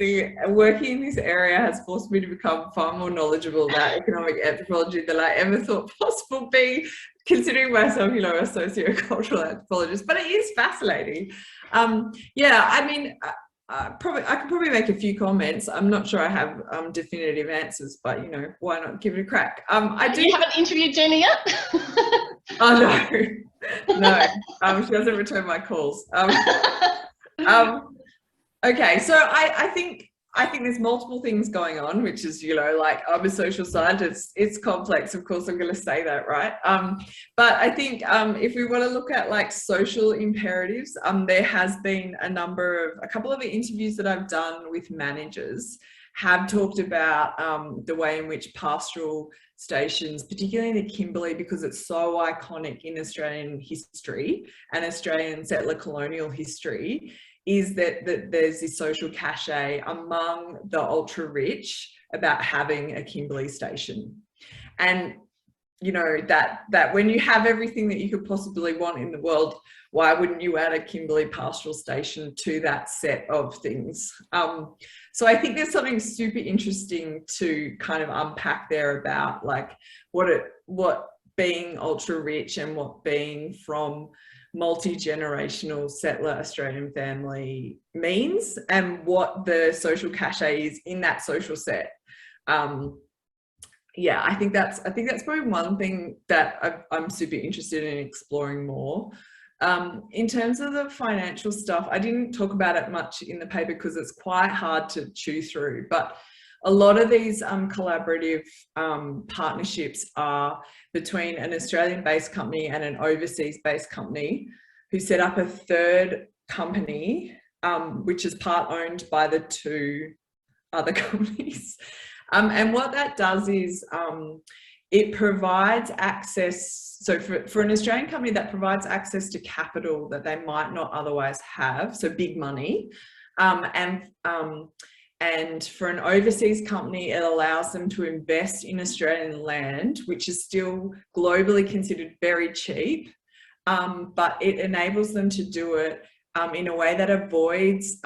area has forced me to become far more knowledgeable about economic anthropology than I ever thought possible, considering myself, a socio-cultural anthropologist. But it is fascinating. Yeah, I mean, I could probably make a few comments. I'm not sure I have definitive answers, but why not give it a crack? You haven't interviewed Gina yet? Oh no, she doesn't return my calls. Okay, so I think there's multiple things going on, which is I'm a social scientist. It's complex, of course. I'm going to say that, right? But I think if we want to look at social imperatives, there has been a couple of the interviews that I've done with managers have talked about the way in which pastoral stations, particularly in the Kimberley, because it's so iconic in Australian history and Australian settler colonial history, is that there's this social cachet among the ultra rich about having a Kimberley station. And that when you have everything that you could possibly want in the world, why wouldn't you add a Kimberley pastoral station to that set of things? So I think there's something super interesting to kind of unpack there about what being ultra rich and what being from multi-generational settler Australian family means, and what the social cachet is in that social set. Yeah, I think that's probably one thing that I'm super interested in exploring more. In terms of the financial stuff, I didn't talk about it much in the paper because it's quite hard to chew through, but a lot of these collaborative partnerships are between an Australian-based company and an overseas-based company who set up a third company, which is part owned by the two other companies. And what that does is it provides access. So for an Australian company, that provides access to capital that they might not otherwise have, so big money. And for an overseas company, it allows them to invest in Australian land, which is still globally considered very cheap, but it enables them to do it in a way that avoids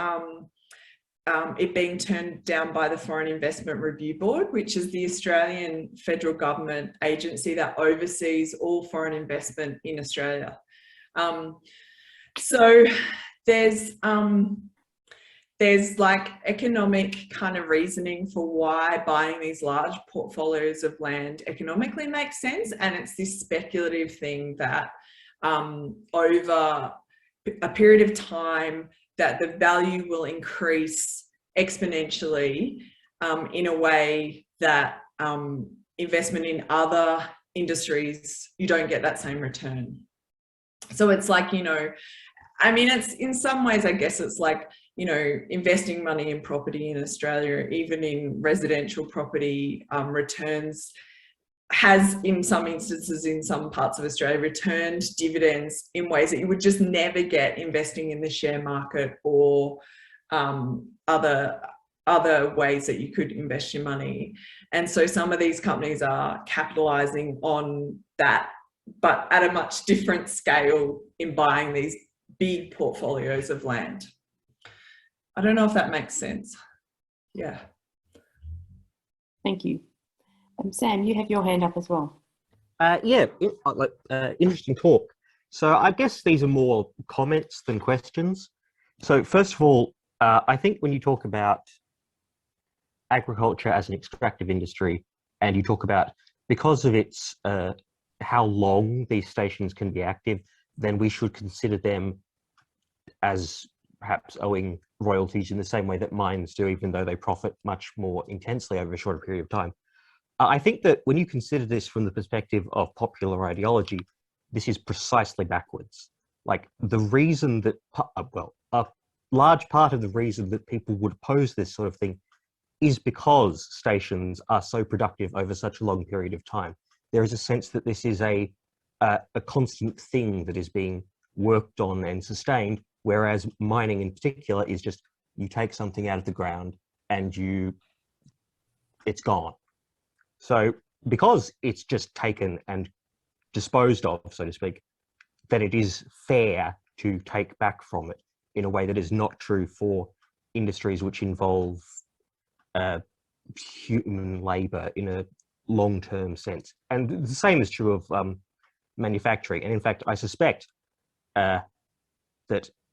it being turned down by the Foreign Investment Review Board, which is the Australian federal government agency that oversees all foreign investment in Australia. So there's economic kind of reasoning for why buying these large portfolios of land economically makes sense, and it's this speculative thing that over a period of time that the value will increase exponentially in a way that investment in other industries, you don't get that same return. So it's I mean, it's in some ways, I guess it's investing money in property in Australia, even in residential property, returns, has in some instances in some parts of Australia returned dividends in ways that you would just never get investing in the share market or other ways that you could invest your money. And so some of these companies are capitalizing on that, but at a much different scale in buying these big portfolios of land. I don't know if that makes sense. Yeah. Thank you. Sam, you have your hand up as well. Interesting talk. So I guess these are more comments than questions. So first of all, I think when you talk about agriculture as an extractive industry, and you talk about, because of its how long these stations can be active, then we should consider them as perhaps owing royalties in the same way that mines do, even though they profit much more intensely over a shorter period of time. I think that when you consider this from the perspective of popular ideology, this is precisely backwards. Like, the reason that, a large part of the reason that people would oppose this sort of thing is because stations are so productive over such a long period of time. There is a sense that this is a constant thing that is being worked on and sustained, whereas mining in particular is just, you take something out of the ground and it's gone. So because it's just taken and disposed of, so to speak, that it is fair to take back from it in a way that is not true for industries which involve human labour in a long-term sense. And the same is true of manufacturing. And in fact, I suspect that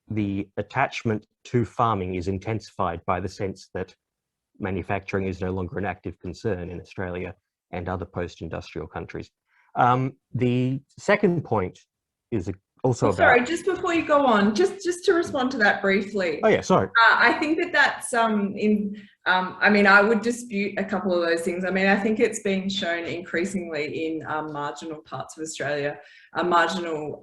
the attachment to farming is intensified by the sense that manufacturing is no longer an active concern in Australia and other post-industrial countries. The second point is also about... Sorry, just before you go on, just to respond to that briefly. Oh yeah, sorry. I think that's I mean, I would dispute a couple of those things. I mean, I think it's been shown increasingly in marginal parts of Australia, marginal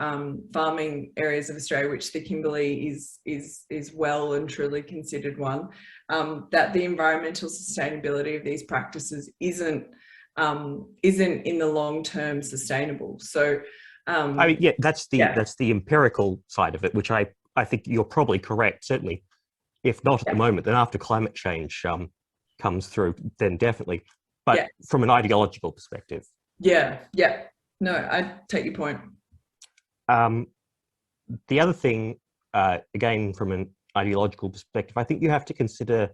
farming areas of Australia, which the Kimberley is well and truly considered one, that the environmental sustainability of these practices isn't in the long term sustainable. So I mean, yeah, that's the empirical side of it, which I think you're probably correct, certainly. If not at the moment, then after climate change comes through, then definitely. But from an ideological perspective. Yeah. No, I take your point. The other thing, again, from an ideological perspective, I think you have to consider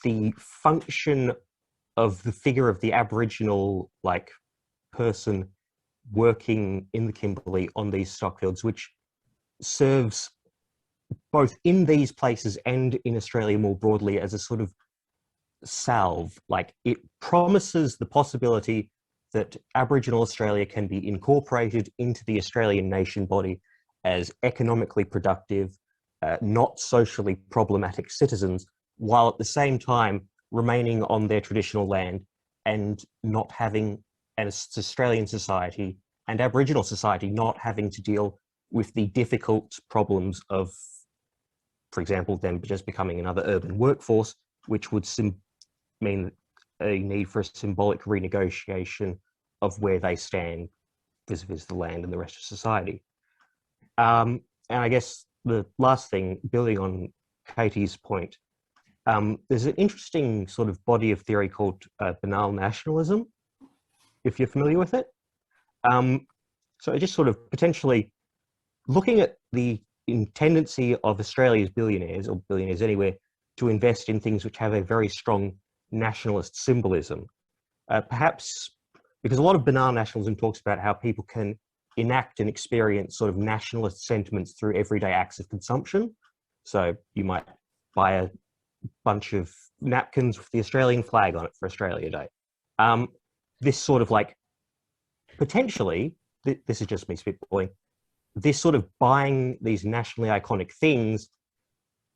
the function of the figure of the Aboriginal person working in the Kimberley on these stockfields, which serves both in these places and in Australia more broadly as a sort of salve. Like, it promises the possibility that Aboriginal Australia can be incorporated into the Australian nation body as economically productive, not socially problematic citizens, while at the same time remaining on their traditional land and not having, as Australian society and Aboriginal society, not having to deal with the difficult problems of, for example, them just becoming another urban workforce, which would mean a need for a symbolic renegotiation of where they stand vis-a-vis the land and the rest of society. And I guess the last thing, building on Katie's point, there's an interesting sort of body of theory called banal nationalism, if you're familiar with it. So just sort of potentially looking at the tendency of Australia's billionaires, or billionaires anywhere, to invest in things which have a very strong nationalist symbolism. Perhaps because a lot of banal nationalism talks about how people can enact and experience sort of nationalist sentiments through everyday acts of consumption. So you might buy a bunch of napkins with the Australian flag on it for Australia Day. This sort of potentially, this is just me spitballing, this sort of buying these nationally iconic things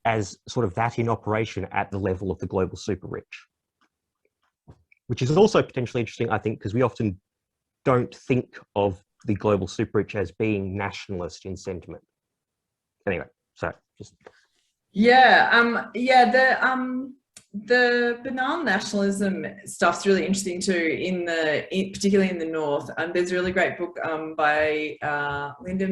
as sort of that in operation at the level of the global super rich. Which is also potentially interesting, I think, because we often don't think of the global super rich as being nationalist in sentiment. Anyway, so just... The banal nationalism stuff's really interesting too, particularly in the north. There's a really great book by Linda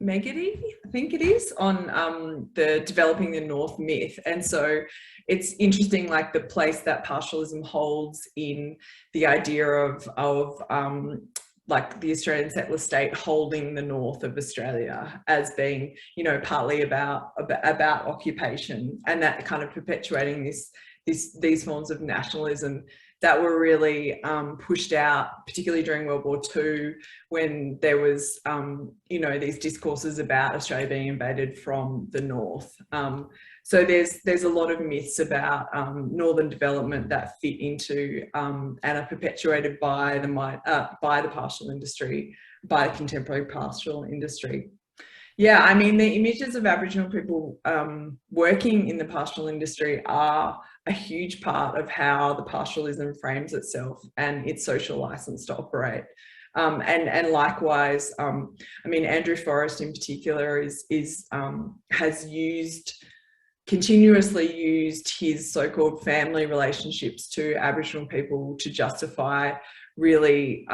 Megedy, I think it is, on the developing the North myth. And so it's interesting, the place that pastoralism holds in the idea of like the Australian settler state holding the north of Australia as being, you know, partly about occupation, and that kind of perpetuating these forms of nationalism that were really pushed out, particularly during World War II, when there was, you know, these discourses about Australia being invaded from the north. So there's a lot of myths about northern development that fit into and are perpetuated by the pastoral industry, by the contemporary pastoral industry. Yeah, I mean, the images of Aboriginal people working in the pastoral industry are a huge part of how the pastoralism frames itself and its social license to operate. And likewise, I mean, Andrew Forrest in particular has continuously used his so-called family relationships to Aboriginal people to justify really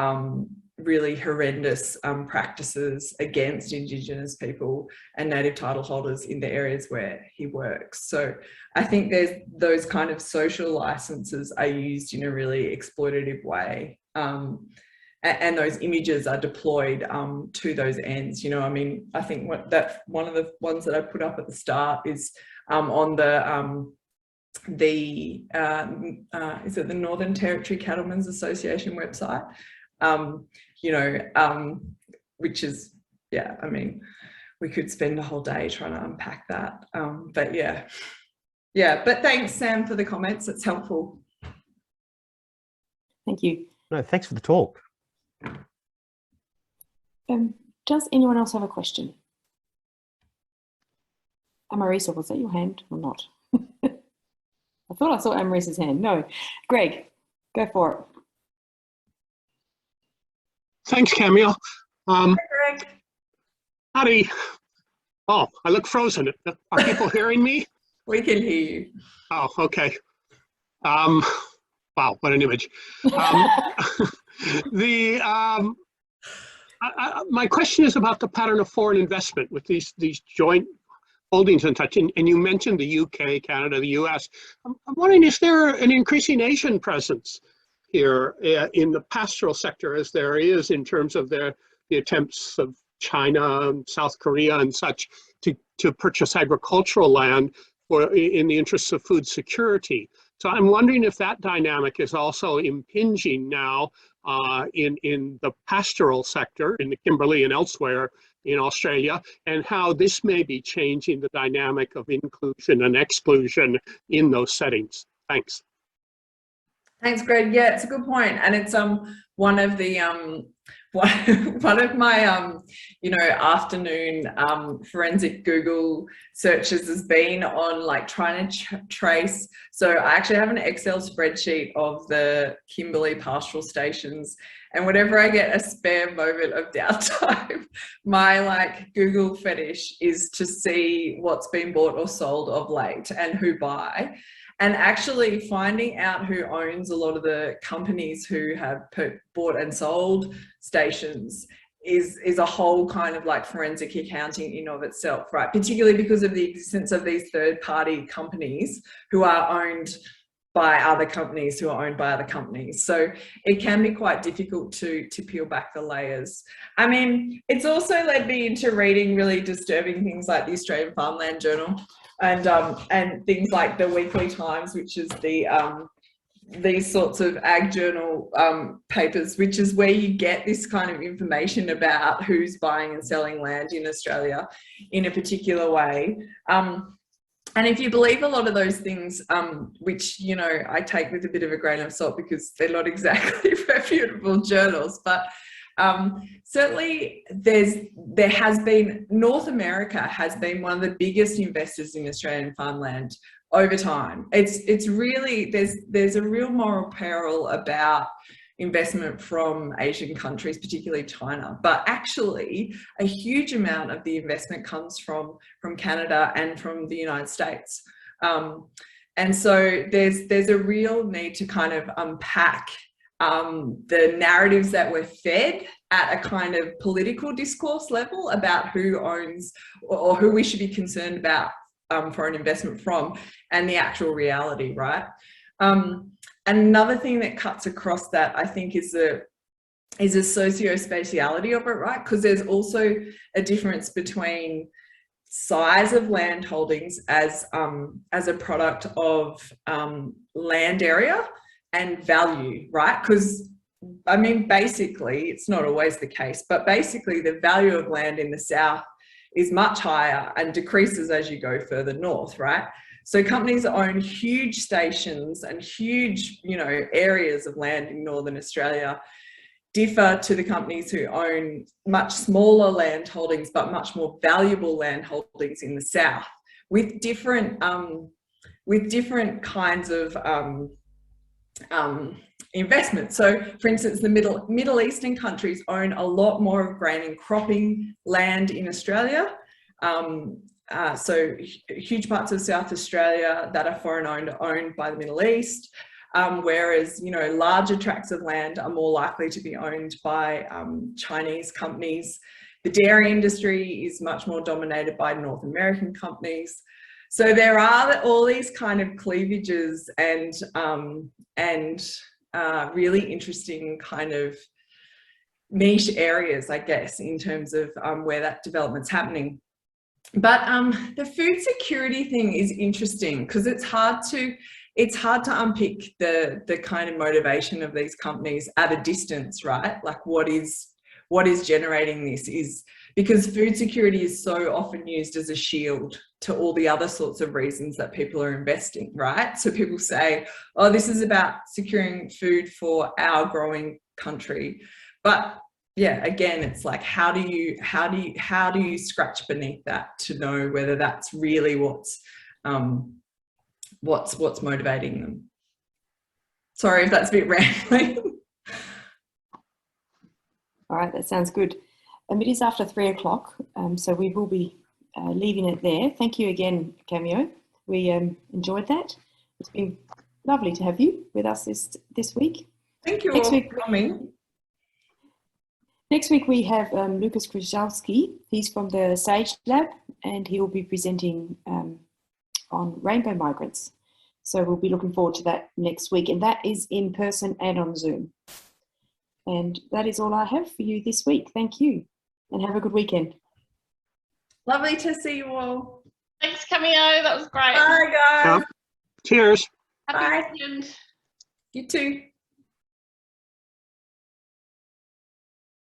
horrendous practices against Indigenous people and Native title holders in the areas where he works. So I think there's those kind of social licenses are used in a really exploitative way. And those images are deployed to those ends. You know, I mean, I think one of the ones that I put up at the start is on is it the Northern Territory Cattlemen's Association website? You know, which is, yeah, I mean, we could spend a whole day trying to unpack that. But yeah, but thanks, Sam, for the comments. It's helpful. Thank you. No, thanks for the talk. Does anyone else have a question? Amarisa, was that your hand or not? I thought I saw Amarisa's hand. No. Greg, go for it. Thanks, Cameo. Hi, Greg. Howdy. Oh, I look frozen. Are people hearing me? We can hear you. Oh, okay. Wow, what an image. My question is about the pattern of foreign investment with these joint holdings and such. And you mentioned the UK, Canada, the US. I'm wondering, is there an increasing Asian presence here in the pastoral sector as there is in terms of the attempts of China and South Korea and such to purchase agricultural land in the interests of food security? So I'm wondering if that dynamic is also impinging now in the pastoral sector, in the Kimberley and elsewhere in Australia, and how this may be changing the dynamic of inclusion and exclusion in those settings. Thanks. Thanks, Greg. Yeah, it's a good point, and it's one of the one of my you know, afternoon forensic Google searches has been on like trying to trace. So I actually have an Excel spreadsheet of the Kimberley pastoral stations, and whenever I get a spare moment of downtime, my like Google fetish is to see what's been bought or sold of late and who buy. And actually finding out who owns a lot of the companies who have bought and sold stations is a whole kind of like forensic accounting in of itself, right? Particularly because of the existence of these third-party companies who are owned by other companies who are owned by other companies. So it can be quite difficult to peel back the layers. I mean, it's also led me into reading really disturbing things like the Australian Farmland Journal, and things like the Weekly Times, which is these sorts of ag journal papers, which is where you get this kind of information about who's buying and selling land in Australia in a particular way. And if you believe a lot of those things, which, you know, I take with a bit of a grain of salt because they're not exactly reputable journals, but certainly there has been, North America has been one of the biggest investors in Australian farmland over time. It's really, there's a real moral peril about investment from Asian countries, particularly China, but actually a huge amount of the investment comes from Canada and from the United States. And so there's a real need to kind of unpack the narratives that we're fed at a kind of political discourse level about who owns or who we should be concerned about foreign investment from, and the actual reality, right? Another thing that cuts across that, I think, is is a socio-spatiality of it, right? Because there's also a difference between size of land holdings as a product of land area and value, right? Because I mean, basically, it's not always the case, but basically the value of land in the south is much higher and decreases as you go further north, right? So companies that own huge stations and huge, you know, areas of land in Northern Australia differ to the companies who own much smaller land holdings but much more valuable land holdings in the south, with different kinds of investment. So for instance, the Middle Eastern countries own a lot more of grain and cropping land in Australia. So huge parts of South Australia that are foreign owned are owned by the Middle East, whereas, you know, larger tracts of land are more likely to be owned by Chinese companies. The dairy industry is much more dominated by North American companies. So there are all these kind of cleavages and really interesting kind of niche areas, I guess, in terms of where that development's happening. But the food security thing is interesting because it's hard to unpick the kind of motivation of these companies at a distance, right? Like what is generating this is because food security is so often used as a shield to all the other sorts of reasons that people are investing, right? So people say, oh, this is about securing food for our growing country. But yeah, again, it's like, how do you scratch beneath that to know whether that's really what's motivating them? Sorry if that's a bit rambling. All right, that sounds good. It is after 3 o'clock, so we will be leaving it there. Thank you again, Cameo. We enjoyed that. It's been lovely to have you with us this week. Thank you all for coming. Next week we have Lucas Krzyzewski. He's from the SAGE Lab and he will be presenting on rainbow migrants. So we'll be looking forward to that next week, and that is in person and on Zoom. And that is all I have for you this week. Thank you and have a good weekend. Lovely to see you all. Thanks, Cameo. That was great. Bye, guys. Cheers. Happy weekend. You too.